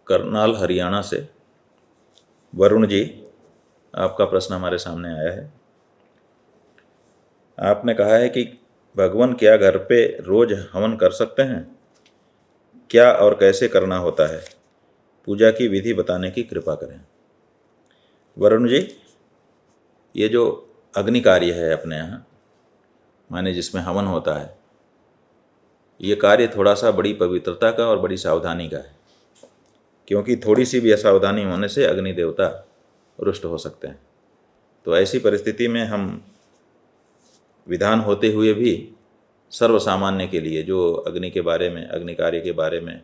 करनाल हरियाणा से वरुण जी, आपका प्रश्न हमारे सामने आया है। आपने कहा है कि भगवान क्या घर पे रोज हवन कर सकते हैं? क्या और कैसे करना होता है? पूजा की विधि बताने की कृपा करें। वरुण जी, ये जो अग्नि कार्य है अपने यहाँ, माने जिसमें हवन होता है, ये कार्य थोड़ा सा बड़ी पवित्रता का और बड़ी सावधानी का है, क्योंकि थोड़ी सी भी असावधानी होने से अग्नि देवता रुष्ट हो सकते हैं। तो ऐसी परिस्थिति में हम विधान होते हुए भी सर्व सामान्य के लिए, जो अग्नि के बारे में, अग्नि कार्य के बारे में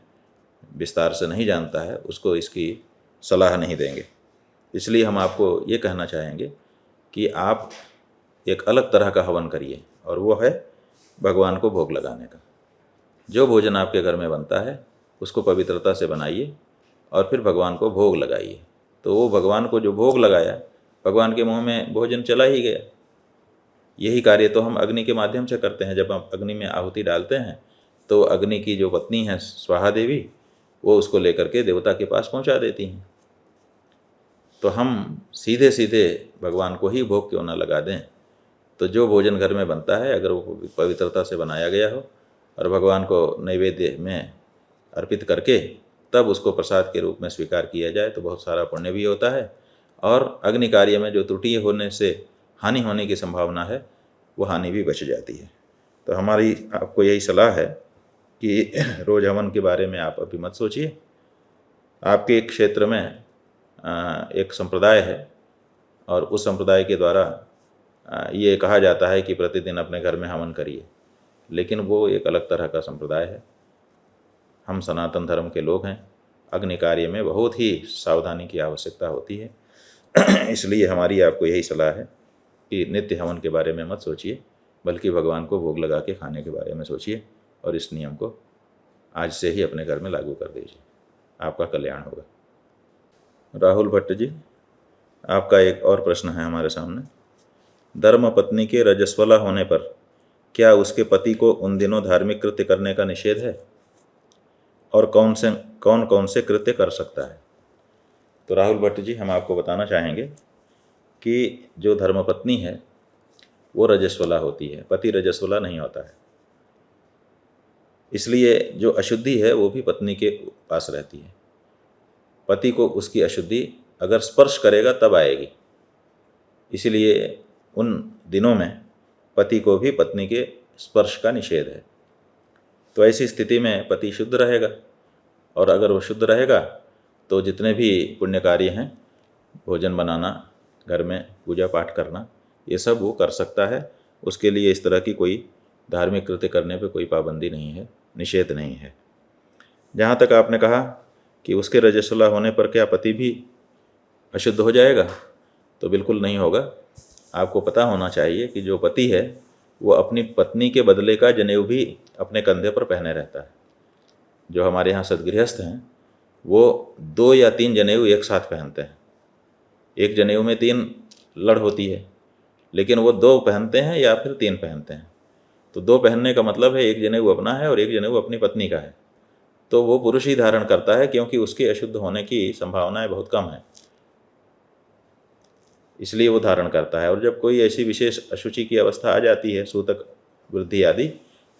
विस्तार से नहीं जानता है, उसको इसकी सलाह नहीं देंगे। इसलिए हम आपको ये कहना चाहेंगे कि आप एक अलग तरह का हवन करिए, और वो है भगवान को भोग लगाने का। जो भोजन आपके घर में बनता है उसको पवित्रता से बनाइए और फिर भगवान को भोग लगाइए। तो वो भगवान को जो भोग लगाया, भगवान के मुंह में भोजन चला ही गया। यही कार्य तो हम अग्नि के माध्यम से करते हैं। जब हम अग्नि में आहुति डालते हैं तो अग्नि की जो पत्नी है स्वाहा देवी, वो उसको लेकर के देवता के पास पहुंचा देती हैं। तो हम सीधे सीधे भगवान को ही भोग क्यों ना लगा दें। तो जो भोजन घर में बनता है, अगर वो पवित्रता से बनाया गया हो और भगवान को नैवेद्य में अर्पित करके तब उसको प्रसाद के रूप में स्वीकार किया जाए, तो बहुत सारा पुण्य भी होता है, और अग्नि कार्य में जो त्रुटि होने से हानि होने की संभावना है, वो हानि भी बच जाती है। तो हमारी आपको यही सलाह है कि रोज हवन के बारे में आप अभी मत सोचिए। आपके एक क्षेत्र में एक संप्रदाय है, और उस संप्रदाय के द्वारा ये कहा जाता है कि प्रतिदिन अपने घर में हवन करिए, लेकिन वो एक अलग तरह का संप्रदाय है। हम सनातन धर्म के लोग हैं। अग्नि कार्य में बहुत ही सावधानी की आवश्यकता होती है। इसलिए हमारी आपको यही सलाह है कि नित्य हवन के बारे में मत सोचिए, बल्कि भगवान को भोग लगा के खाने के बारे में सोचिए, और इस नियम को आज से ही अपने घर में लागू कर दीजिए। आपका कल्याण होगा। राहुल भट्ट जी, आपका एक और प्रश्न है हमारे सामने। धर्मपत्नी के रजस्वला होने पर क्या उसके पति को उन दिनों धार्मिक कृत्य करने का निषेध है, और कौन कौन से कृत्य कर सकता है? तो राहुल भट्ट जी, हम आपको बताना चाहेंगे कि जो धर्मपत्नी है वो रजस्वला होती है, पति रजस्वला नहीं होता है। इसलिए जो अशुद्धि है वो भी पत्नी के पास रहती है। पति को उसकी अशुद्धि अगर स्पर्श करेगा तब आएगी। इसलिए उन दिनों में पति को भी पत्नी के स्पर्श का निषेध है। तो ऐसी स्थिति में पति शुद्ध रहेगा, और अगर वो शुद्ध रहेगा तो जितने भी पुण्य कार्य हैं, भोजन बनाना, घर में पूजा पाठ करना, ये सब वो कर सकता है। उसके लिए इस तरह की कोई धार्मिक कृत्य करने पे कोई पाबंदी नहीं है, निषेध नहीं है। जहाँ तक आपने कहा कि उसके रजस्वला होने पर क्या पति भी अशुद्ध हो जाएगा, तो बिल्कुल नहीं होगा। आपको पता होना चाहिए कि जो पति है वो अपनी पत्नी के बदले का जनेऊ भी अपने कंधे पर पहने रहता है। जो हमारे यहाँ सदगृहस्थ हैं वो 2 या 3 जनेऊ एक साथ पहनते हैं। एक जनेऊ में 3 लड़ होती है, लेकिन वो 2 पहनते हैं या फिर 3 पहनते हैं। तो 2 पहनने का मतलब है एक जनेऊ अपना है और एक जनेऊ अपनी पत्नी का है। तो वो पुरुष ही धारण करता है, क्योंकि उसके अशुद्ध होने की संभावनाएं बहुत कम है, इसलिए वो धारण करता है। और जब कोई ऐसी विशेष अशुचि की अवस्था आ जाती है, सूतक वृद्धि आदि,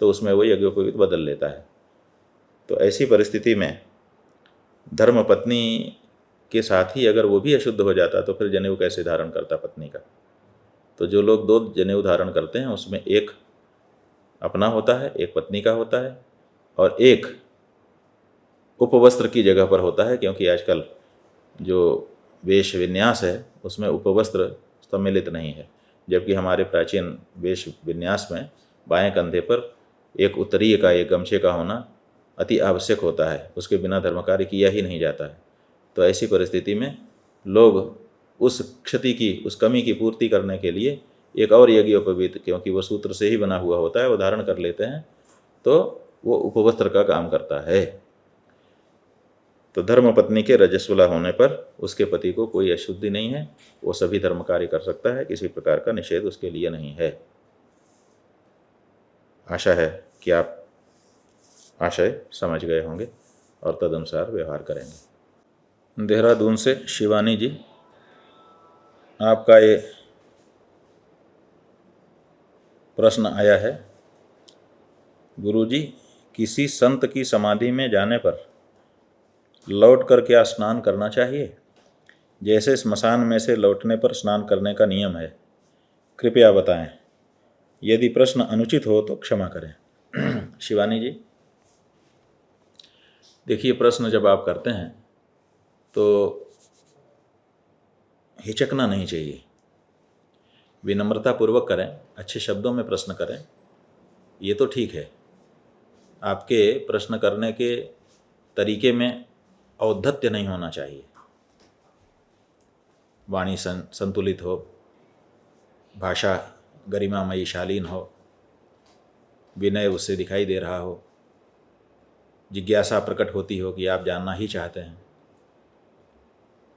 तो उसमें वो यज्ञोपवीत बदल लेता है। तो ऐसी परिस्थिति में धर्मपत्नी के साथ ही अगर वो भी अशुद्ध हो जाता तो फिर जनेऊ कैसे धारण करता पत्नी का? तो जो लोग 2 जनेऊ धारण करते हैं उसमें एक अपना होता है, एक पत्नी का होता है, और एक उपवस्त्र की जगह पर होता है, क्योंकि आजकल जो वेश विन्यास है उसमें उपवस्त्र सम्मिलित नहीं है। जबकि हमारे प्राचीन वेश विन्यास में बाएं कंधे पर एक उत्तरीय का, एक गमछे का होना अति आवश्यक होता है। उसके बिना धर्म कार्य किया ही नहीं जाता है। तो ऐसी परिस्थिति में लोग उस क्षति की, उस कमी की पूर्ति करने के लिए एक और यज्ञोपवीत, क्योंकि वो सूत्र से ही बना हुआ होता है, वो धारण कर लेते हैं, तो वो उपवस्त्र का काम करता है। तो धर्मपत्नी के रजस्वला होने पर उसके पति को कोई अशुद्धि नहीं है, वो सभी धर्म कार्य कर सकता है, किसी प्रकार का निषेध उसके लिए नहीं है। आशा है कि आप आशय समझ गए होंगे और तदनुसार व्यवहार करेंगे। देहरादून से शिवानी जी, आपका ये प्रश्न आया है। गुरुजी, किसी संत की समाधि में जाने पर लौट कर क्या स्नान करना चाहिए? जैसे स्मशान में से लौटने पर स्नान करने का नियम है, कृपया बताएं। यदि प्रश्न अनुचित हो तो क्षमा करें। शिवानी जी, देखिए, प्रश्न जब आप करते हैं तो हिचकना नहीं चाहिए, विनम्रतापूर्वक करें, अच्छे शब्दों में प्रश्न करें। ये तो ठीक है, आपके प्रश्न करने के तरीके में औद्धत्य नहीं होना चाहिए, वाणी संतुलित हो, भाषा गरिमामयी शालीन हो, विनय उससे दिखाई दे रहा हो, जिज्ञासा प्रकट होती हो कि आप जानना ही चाहते हैं।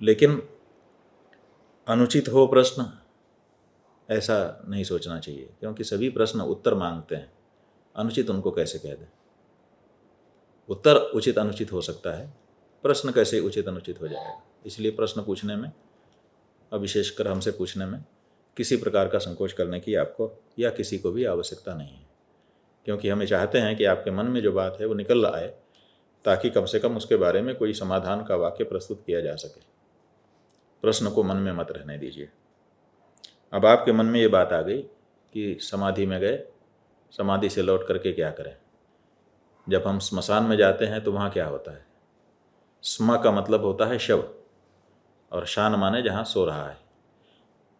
लेकिन अनुचित हो प्रश्न, ऐसा नहीं सोचना चाहिए, क्योंकि सभी प्रश्न उत्तर मांगते हैं। अनुचित उनको कैसे कह दें? उत्तर उचित अनुचित हो सकता है, प्रश्न कैसे उचित अनुचित हो जाएगा? इसलिए प्रश्न पूछने में और विशेषकर हमसे पूछने में किसी प्रकार का संकोच करने की आपको या किसी को भी आवश्यकता नहीं है, क्योंकि हमें चाहते हैं कि आपके मन में जो बात है वो निकल आए, ताकि कम से कम उसके बारे में कोई समाधान का वाक्य प्रस्तुत किया जा सके। प्रश्न को मन में मत रहने दीजिए। अब आपके मन में ये बात आ गई कि समाधि में गए, समाधि से लौट करके क्या करें? जब हम स्मशान में जाते हैं तो वहाँ क्या होता है? स्म का मतलब होता है शव, और शान माने जहाँ सो रहा है।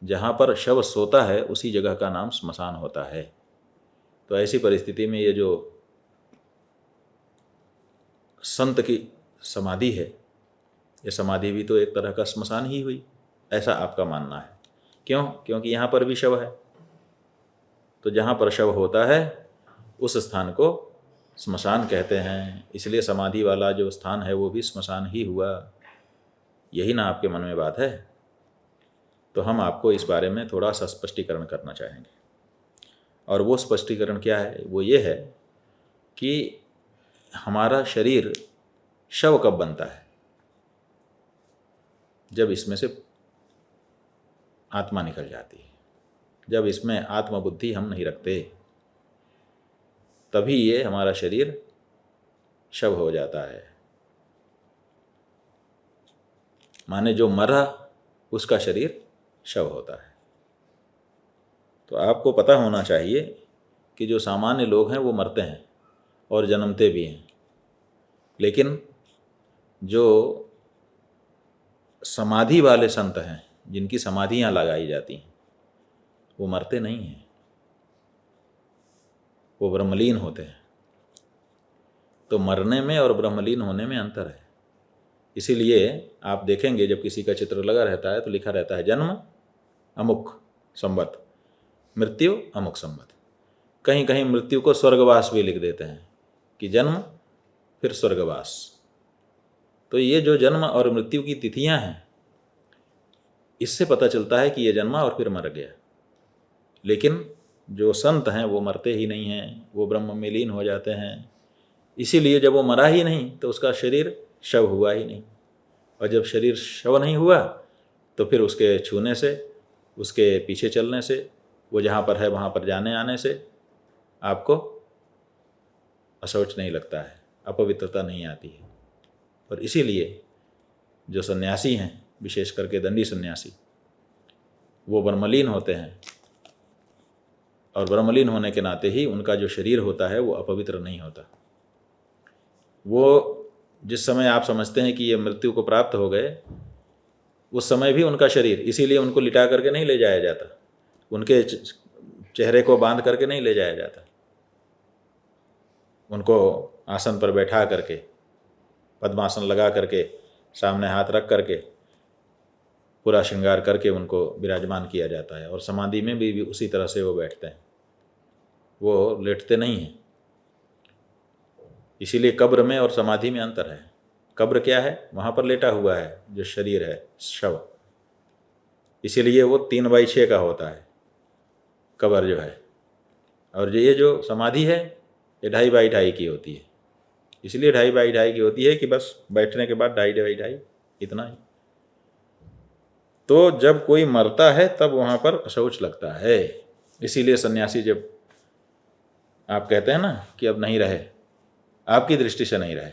जहाँ पर शव सोता है उसी जगह का नाम स्मशान होता है। तो ऐसी परिस्थिति में ये जो संत की समाधि है, ये समाधि भी तो एक तरह का स्मशान ही हुई, ऐसा आपका मानना है। क्यों? क्योंकि यहाँ पर भी शव है। तो जहाँ पर शव होता है उस स्थान को स्मशान कहते हैं, इसलिए समाधि वाला जो स्थान है वो भी स्मशान ही हुआ। यही ना आपके मन में बात है? तो हम आपको इस बारे में थोड़ा सा स्पष्टीकरण करना चाहेंगे, और वो स्पष्टीकरण क्या है? वो ये है कि हमारा शरीर शव कब बनता है? जब इसमें से आत्मा निकल जाती है, जब इसमें आत्मबुद्धि हम नहीं रखते, तभी ये हमारा शरीर शव हो जाता है। माने जो मरा उसका शरीर शव होता है। तो आपको पता होना चाहिए कि जो सामान्य लोग हैं वो मरते हैं और जन्मते भी हैं, लेकिन जो समाधि वाले संत हैं, जिनकी समाधियाँ लगाई जाती हैं, वो मरते नहीं हैं, वो ब्रह्मलीन होते हैं। तो मरने में और ब्रह्मलीन होने में अंतर है। इसीलिए आप देखेंगे जब किसी का चित्र लगा रहता है तो लिखा रहता है जन्म अमुक संवत, मृत्यु अमुक संवत। कहीं कहीं मृत्यु को स्वर्गवास भी लिख देते हैं कि जन्म फिर स्वर्गवास। तो ये जो जन्म और मृत्यु की तिथियां हैं, इससे पता चलता है कि ये जन्मा और फिर मर गया। लेकिन जो संत हैं वो मरते ही नहीं हैं, वो ब्रह्म में लीन हो जाते हैं। इसीलिए जब वो मरा ही नहीं तो उसका शरीर शव हुआ ही नहीं, और जब शरीर शव नहीं हुआ तो फिर उसके छूने से, उसके पीछे चलने से, वो जहाँ पर है वहाँ पर जाने आने से आपको अशौच नहीं लगता है, अपवित्रता नहीं आती है। और इसीलिए जो सन्यासी हैं, विशेष करके दंडी सन्यासी, वो ब्रह्मलीन होते हैं, और ब्रह्मलीन होने के नाते ही उनका जो शरीर होता है वो अपवित्र नहीं होता। वो जिस समय आप समझते हैं कि ये मृत्यु को प्राप्त हो गए, उस समय भी उनका शरीर, इसीलिए उनको लिटा करके नहीं ले जाया जाता, उनके चेहरे को बांध करके नहीं ले जाया जाता, उनको आसन पर बैठा करके, पद्मासन लगा करके, सामने हाथ रख करके, पूरा श्रृंगार करके उनको विराजमान किया जाता है। और समाधि में भी उसी तरह से वो बैठते हैं, वो लेटते नहीं हैं। इसीलिए कब्र में और समाधि में अंतर है। कब्र क्या है? वहाँ पर लेटा हुआ है जो शरीर है, शव, इसीलिए वो 3/6 का होता है कब्र जो है। और ये जो समाधि है ये 2.5x2.5 की होती है। इसलिए 2.5x2.5 की होती है कि बस बैठने के बाद 2.5x2.5 इतना ही। तो जब कोई मरता है तब वहाँ पर अशौच लगता है। इसीलिए सन्यासी जब आप कहते हैं ना कि अब नहीं रहे, आपकी दृष्टि से नहीं रहे,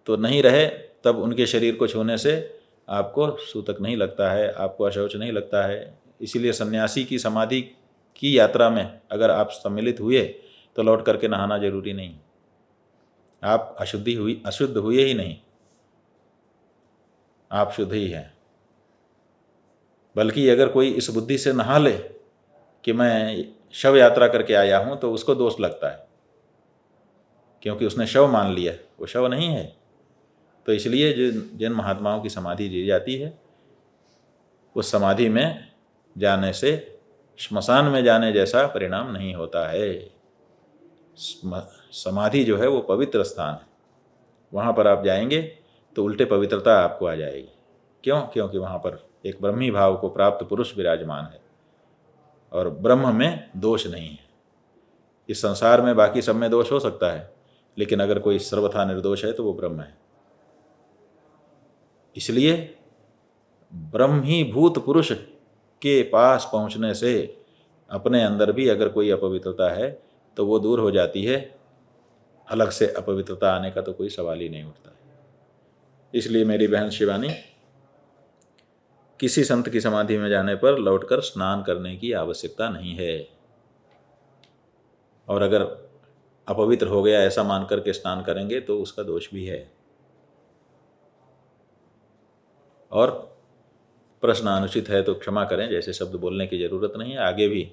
तो नहीं रहे तब उनके शरीर को छूने से आपको सूतक नहीं लगता है, आपको अशौच नहीं लगता है। इसीलिए सन्यासी की समाधि की यात्रा में अगर आप सम्मिलित हुए तो लौट करके नहाना जरूरी नहीं। आप अशुद्ध हुए ही नहीं, आप शुद्ध ही हैं। बल्कि अगर कोई इस बुद्धि से नहा ले कि मैं शव यात्रा करके आया हूँ तो उसको दोष लगता है, क्योंकि उसने शव मान लिया, वो शव नहीं है। तो इसलिए जिन महात्माओं की समाधि दी जाती है, उस समाधि में जाने से श्मशान में जाने जैसा परिणाम नहीं होता है। समाधि जो है वो पवित्र स्थान है, वहाँ पर आप जाएंगे तो उल्टे पवित्रता आपको आ जाएगी। क्यों? क्योंकि वहाँ पर एक ब्रह्मी भाव को प्राप्त पुरुष विराजमान है और ब्रह्म में दोष नहीं है। इस संसार में बाकी सब में दोष हो सकता है, लेकिन अगर कोई सर्वथा निर्दोष है तो वो ब्रह्म है। इसलिए ब्रह्मीभूत पुरुष के पास पहुँचने से अपने अंदर भी अगर कोई अपवित्रता है तो वो दूर हो जाती है। अलग से अपवित्रता आने का तो कोई सवाल ही नहीं उठता है। इसलिए मेरी बहन शिवानी, किसी संत की समाधि में जाने पर लौटकर स्नान करने की आवश्यकता नहीं है। और अगर अपवित्र हो गया ऐसा मान करके स्नान करेंगे तो उसका दोष भी है। और प्रश्न अनुचित है तो क्षमा करें, जैसे शब्द बोलने की ज़रूरत नहीं है। आगे भी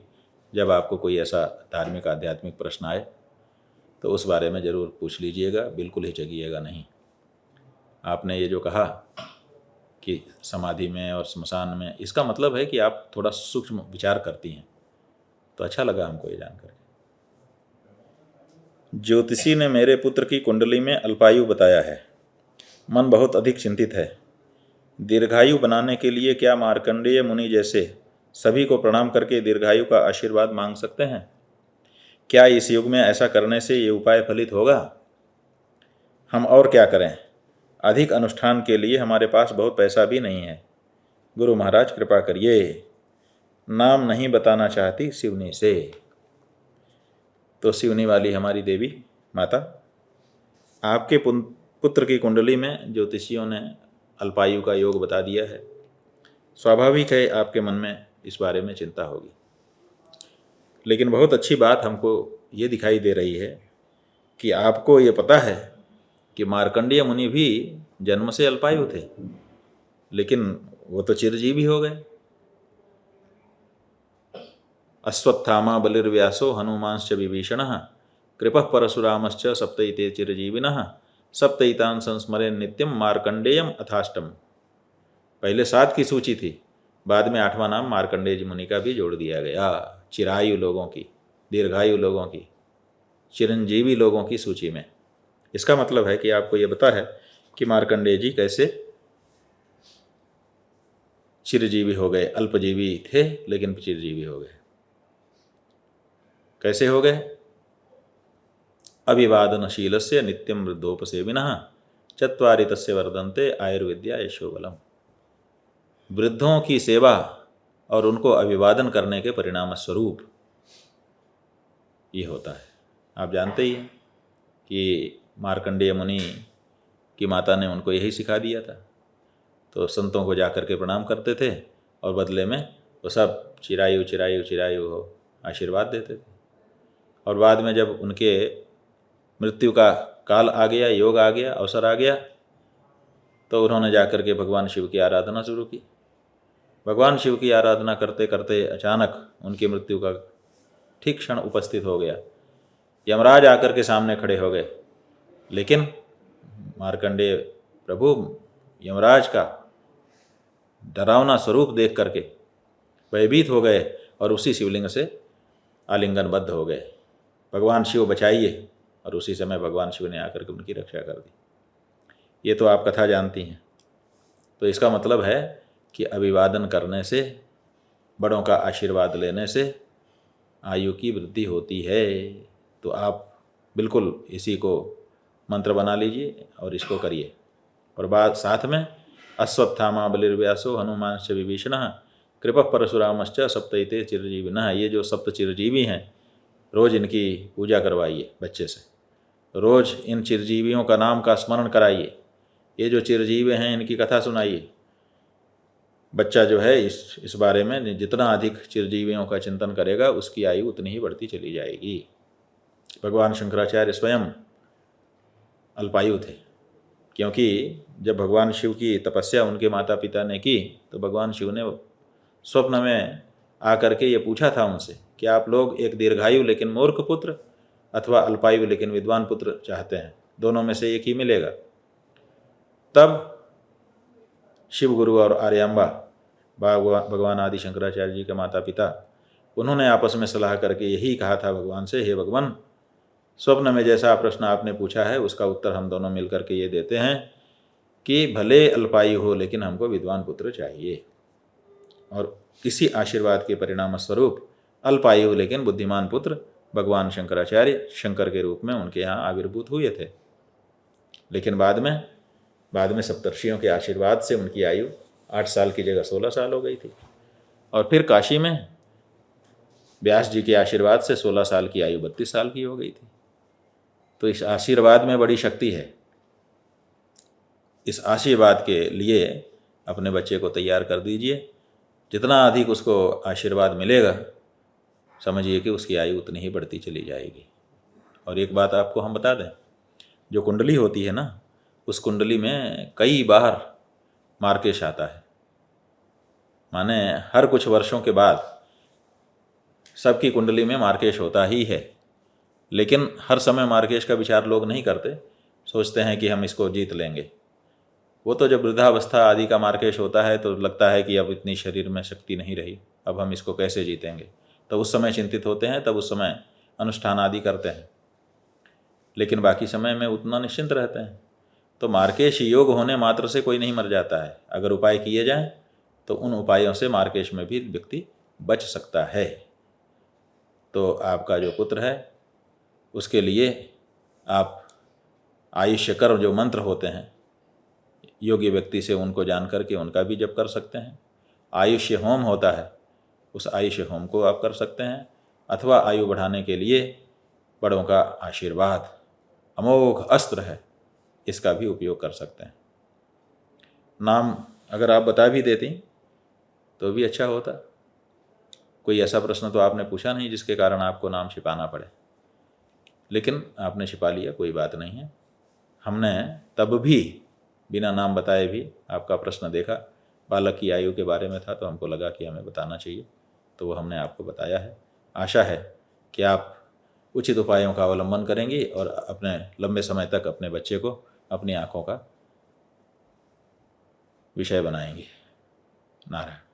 जब आपको कोई ऐसा धार्मिक आध्यात्मिक प्रश्न आए तो उस बारे में ज़रूर पूछ लीजिएगा, बिल्कुल हिचकिएगा नहीं। आपने ये जो कहा कि समाधि में और स्मशान में, इसका मतलब है कि आप थोड़ा सूक्ष्म विचार करती हैं, तो अच्छा लगा हमको ये जानकर। ज्योतिषी ने मेरे पुत्र की कुंडली में अल्पायु बताया है। मन बहुत अधिक चिंतित है। दीर्घायु बनाने के लिए क्या मार्कंडेय मुनि जैसे सभी को प्रणाम करके दीर्घायु का आशीर्वाद मांग सकते हैं? क्या इस युग में ऐसा करने से ये उपाय फलित होगा? हम और क्या करें? अधिक अनुष्ठान के लिए हमारे पास बहुत पैसा भी नहीं है। गुरु महाराज कृपा करिए। नाम नहीं बताना चाहती शिवनी से। तो शिवनी वाली हमारी देवी माता, आपके पुत्र की कुंडली में ज्योतिषियों ने अल्पायु का योग बता दिया है। स्वाभाविक है आपके मन में इस बारे में चिंता होगी, लेकिन बहुत अच्छी बात हमको ये दिखाई दे रही है कि आपको ये पता है कि मार्कंडेय मुनि भी जन्म से अल्पायु थे, लेकिन वो तो चिरजीवी हो गए। अश्वत्थामा बलिर्व्यासो हनुमांश्च विभीषणः कृपः परशुरामश्च सप्तैते चिरजीविनः सप्तैतान् संस्मरेन् नित्यं मार्कंडेयम अथाष्टम। पहले 7 की सूची थी, बाद में 8वां नाम मार्कंडेय मुनि का भी जोड़ दिया गया। चिरायु लोगों की, दीर्घायु लोगों की, चिरंजीवी लोगों की सूची में। इसका मतलब है कि आपको ये पता है कि मार्कंडेय जी कैसे चिरजीवी हो गए। अल्पजीवी थे लेकिन चिरजीवी हो गए। कैसे हो गए? अभिवादनशीलस्य नित्यं वृद्धोपसेविनः चत्वारि तस्य वर्धन्ते आयुर्विद्या यशोबलम। वृद्धों की सेवा और उनको अभिवादन करने के परिणाम स्वरूप ये होता है। आप जानते ही हैं कि मार्कंडेय मुनि की माता ने उनको यही सिखा दिया था। तो संतों को जा कर के प्रणाम करते थे और बदले में वो सब चिरायु चिरायु चिरायु हो आशीर्वाद देते थे। और बाद में जब उनके मृत्यु का काल आ गया, योग आ गया, अवसर आ गया, तो उन्होंने जा कर के भगवान शिव की आराधना शुरू की। भगवान शिव की आराधना करते करते अचानक उनकी मृत्यु का ठीक क्षण उपस्थित हो गया। यमराज आकर के सामने खड़े हो गए, लेकिन मार्कंडेय प्रभु यमराज का डरावना स्वरूप देख करके भयभीत हो गए और उसी शिवलिंग से आलिंगनबद्ध हो गए, भगवान शिव बचाइए। और उसी समय भगवान शिव ने आकर के उनकी रक्षा कर दी। ये तो आप कथा जानती हैं। तो इसका मतलब है कि अभिवादन करने से, बड़ों का आशीर्वाद लेने से आयु की वृद्धि होती है। तो आप बिल्कुल इसी को मंत्र बना लीजिए और इसको करिए। और बाद साथ में अश्वत्थामा बलिर्व्यासो हनुमांश्च विभीषणः कृपः परशुरामश्च सप्तैते चिरजीविनः। ये जो सप्त चिरजीवी हैं, रोज़ इनकी पूजा करवाइए बच्चे से, रोज़ इन चिरजीवियों का नाम का स्मरण कराइए। ये जो चिरजीवी हैं इनकी कथा सुनाइए। बच्चा जो है इस बारे में जितना अधिक चिरजीवियों का चिंतन करेगा उसकी आयु उतनी ही बढ़ती चली जाएगी। भगवान शंकराचार्य स्वयं अल्पायु थे, क्योंकि जब भगवान शिव की तपस्या उनके माता पिता ने की तो भगवान शिव ने स्वप्न में आकर के ये पूछा था उनसे कि आप लोग एक दीर्घायु लेकिन मूर्ख पुत्र अथवा अल्पायु लेकिन विद्वान पुत्र चाहते हैं, दोनों में से एक ही मिलेगा। तब शिव गुरु और आर्यांबा भगवान आदि शंकराचार्य जी के माता पिता, उन्होंने आपस में सलाह करके यही कहा था भगवान से, हे भगवान, स्वप्न में जैसा प्रश्न आपने पूछा है उसका उत्तर हम दोनों मिलकर के ये देते हैं कि भले अल्पायु हो लेकिन हमको विद्वान पुत्र चाहिए। और इसी आशीर्वाद के परिणाम स्वरूप अल्पायु लेकिन बुद्धिमान पुत्र भगवान शंकराचार्य शंकर के रूप में उनके यहाँ आविर्भूत हुए थे। लेकिन बाद में सप्तर्षियों के आशीर्वाद से उनकी आयु 8 साल की जगह 16 साल हो गई थी। और फिर काशी में व्यास जी के आशीर्वाद से 16 साल की आयु 32 साल की हो गई थी। तो इस आशीर्वाद में बड़ी शक्ति है। इस आशीर्वाद के लिए अपने बच्चे को तैयार कर दीजिए। जितना अधिक उसको आशीर्वाद मिलेगा, समझिए कि उसकी आयु उतनी ही बढ़ती चली जाएगी। और एक बात आपको हम बता दें, जो कुंडली होती है ना, उस कुंडली में कई बार मार्केश आता है। माने हर कुछ वर्षों के बाद सबकी कुंडली में मार्केश होता ही है, लेकिन हर समय मार्केश का विचार लोग नहीं करते, सोचते हैं कि हम इसको जीत लेंगे। वो तो जब वृद्धावस्था आदि का मार्केश होता है तो लगता है कि अब इतनी शरीर में शक्ति नहीं रही, अब हम इसको कैसे जीतेंगे, तो उस समय चिंतित होते हैं, तब उस समय अनुष्ठान आदि करते हैं। लेकिन बाकी समय में उतना निश्चिंत रहते हैं। तो मार्केश योग होने मात्र से कोई नहीं मर जाता है। अगर उपाय किए जाएं तो उन उपायों से मार्केश में भी व्यक्ति बच सकता है। तो आपका जो पुत्र है उसके लिए आप आयुष्य कर जो मंत्र होते हैं, योग्य व्यक्ति से उनको जान करके उनका भी जप कर सकते हैं। आयुष्य होम होता है, उस आयुष्य होम को आप कर सकते हैं। अथवा आयु बढ़ाने के लिए बड़ों का आशीर्वाद अमोघ अस्त्र है, इसका भी उपयोग कर सकते हैं। नाम अगर आप बता भी देती तो भी अच्छा होता। कोई ऐसा प्रश्न तो आपने पूछा नहीं जिसके कारण आपको नाम छिपाना पड़े, लेकिन आपने छिपा लिया, कोई बात नहीं है। हमने तब भी बिना नाम बताए भी आपका प्रश्न देखा, बालक की आयु के बारे में था, तो हमको लगा कि हमें बताना चाहिए, तो वो हमने आपको बताया है। आशा है कि आप उचित उपायों का अवलंबन करेंगी और अपने लंबे समय तक अपने बच्चे को अपनी आँखों का विषय बनाएंगी। नारायण।